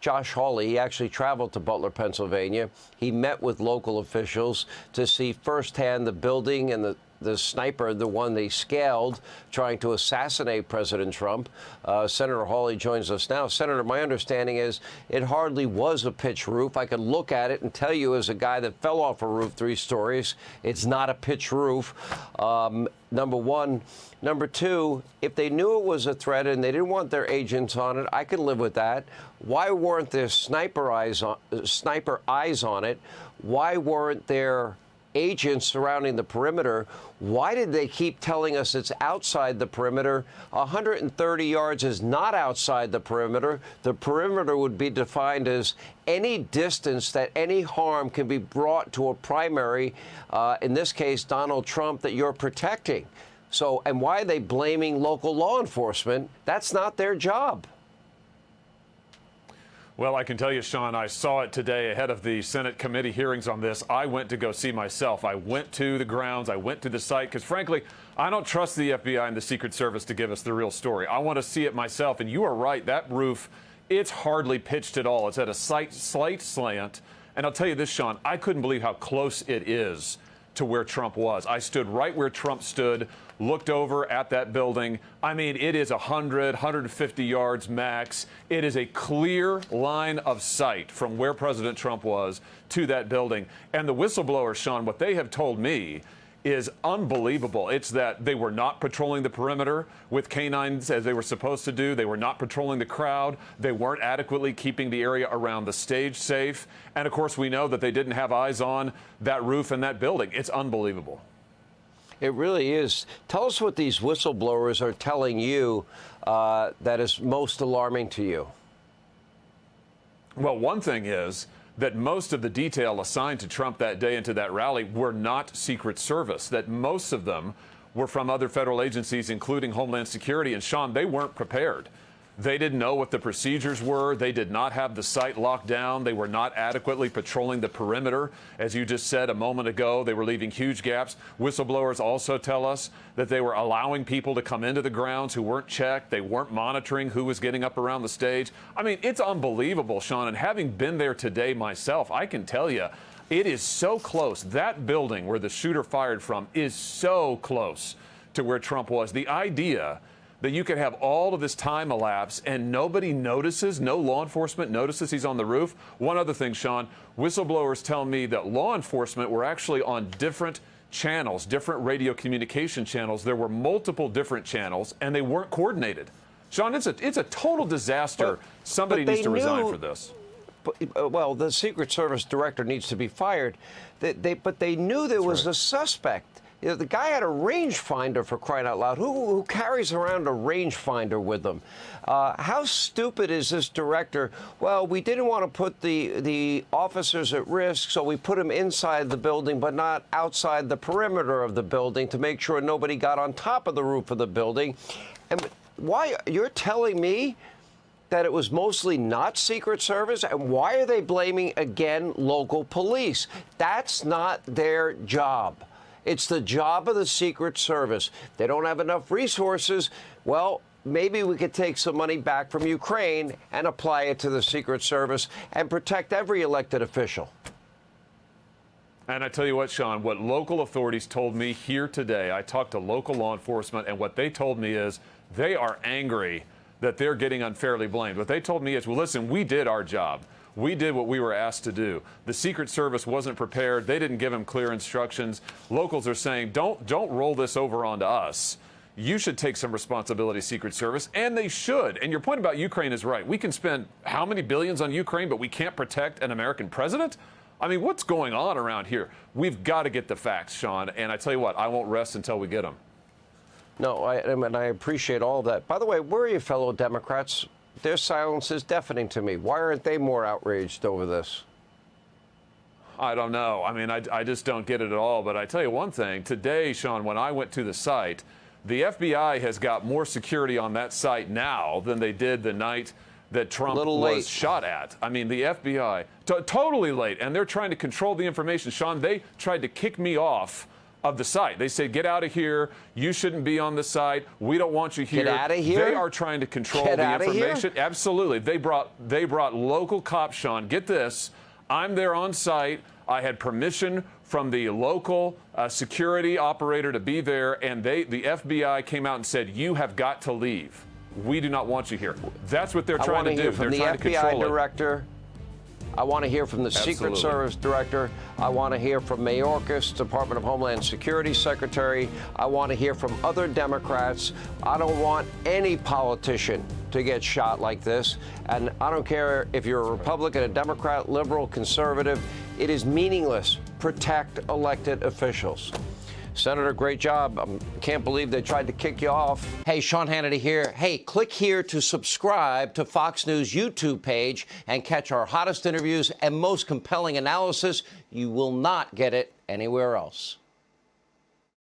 Josh Hawley. He actually traveled to Butler, Pennsylvania. He met with local officials to see firsthand the building and the sniper, the one they scaled, trying to assassinate President Trump. Senator Hawley joins us now. Senator, my understanding is it hardly was a pitch roof. I could look at it and tell you, as a guy that fell off a roof 3 stories, it's not a pitch roof. Number one. Number two, if they knew it was a threat and they didn't want their agents on it, I could live with that. Why weren't there sniper eyes on it? Why weren't there agents surrounding the perimeter? Why did they keep telling us it's outside the perimeter? 130 yards is not outside the perimeter. The perimeter would be defined as any distance that any harm can be brought to a primary, in this case, Donald Trump, that you're protecting. So, and why are they blaming local law enforcement? That's not their job. Well, I can tell you, Sean, I saw it today ahead of the Senate committee hearings on this. I went to go see myself. I went to the grounds. I went to the site because, frankly, I don't trust the FBI and the Secret Service to give us the real story. I want to see it myself. And you are right. That roof, it's hardly pitched at all. It's at a slight slant. And I'll tell you this, Sean, I couldn't believe how close it is to where Trump was. I stood right where Trump stood, looked over at that building. I mean, it is 100, 150 yards max. It is a clear line of sight from where President Trump was to that building. And the whistleblowers, Sean, what they have told me is unbelievable. It's that they were not patrolling the perimeter with canines as they were supposed to do. They were not patrolling the crowd. They weren't adequately keeping the area around the stage safe. And, of course, we know that they didn't have eyes on that roof and that building. It's unbelievable. It really is. Tell us what these whistleblowers are telling you that is most alarming to you. Well, one thing is that most of the detail assigned to Trump that day and to that rally were not Secret Service, that most of them were from other federal agencies, including Homeland Security. And, Sean, they weren't prepared. They didn't know what the procedures were. They did not have the site locked down. They were not adequately patrolling the perimeter. As you just said a moment ago, they were leaving huge gaps. Whistleblowers also tell us that they were allowing people to come into the grounds who weren't checked. They weren't monitoring who was getting up around the stage. I mean, it's unbelievable, Sean. And having been there today myself, I can tell you, it is so close. That building where the shooter fired from is so close to where Trump was. The idea that you could have all of this time elapse and nobody notices, no law enforcement notices he's on the roof. One other thing, Sean, whistleblowers tell me that law enforcement were actually on different channels, different radio communication channels. There were multiple different channels, and they weren't coordinated. Sean, it's a total disaster. Somebody needs to resign for this. Well, the Secret Service director needs to be fired. But they knew there was a suspect. You know, the guy had a rangefinder, for crying out loud. Who carries around a rangefinder with them? How stupid is this director? Well, we didn't want to put the officers at risk, so we put them inside the building, but not outside the perimeter of the building to make sure nobody got on top of the roof of the building. And why? You're telling me that it was mostly not Secret Service? And why are they blaming, again, local police? That's not their job. It's the job of the Secret Service. They don't have enough resources. Well, maybe we could take some money back from Ukraine and apply it to the Secret Service and protect every elected official. And I tell you what, Sean, what local authorities told me here today, I talked to local law enforcement, and what they told me is they are angry that they're getting unfairly blamed. What they told me is, well, listen, we did our job. We did what we were asked to do. The Secret Service wasn't prepared. They didn't give them clear instructions. Locals are saying, don't roll this over onto us. You should take some responsibility, Secret Service, and they should. And your point about Ukraine is right. We can spend how many billions on Ukraine, but we can't protect an American president? I mean, what's going on around here? We've got to get the facts, Sean. And I tell you what, I won't rest until we get them. No, I appreciate all of that. By the way, where are your fellow Democrats? Their silence is deafening to me. Why aren't they more outraged over this? I don't know. I mean, I just don't get it at all. But I tell you one thing. Today, Sean, when I went to the site, the FBI has got more security on that site now than they did the night that Trump was shot at. I mean, the FBI, totally late. And they're trying to control the information. Sean, they tried to kick me off of the site. They said, get out of here. You shouldn't be on the site. We don't want you here. Get out of here? They are trying to control Get the out of here? information. Absolutely. They brought local cops, Sean. Get this. I'm there on site. I had permission from the local security operator to be there, and the FBI came out and said, you have got to leave. We do not want you here. That's what they're trying to do. They're trying trying to control the FBI director. I want to hear from the Secret Service director. I want to hear from Mayorkas, Department of Homeland Security secretary. I want to hear from other Democrats. I don't want any politician to get shot like this. And I don't care if you're a Republican, a Democrat, liberal, conservative. It is meaningless. Protect elected officials. Senator, great job. Can't believe they tried to kick you off. Hey, Sean Hannity here. Hey, click here to subscribe to Fox News YouTube page and catch our hottest interviews and most compelling analysis. You will not get it anywhere else.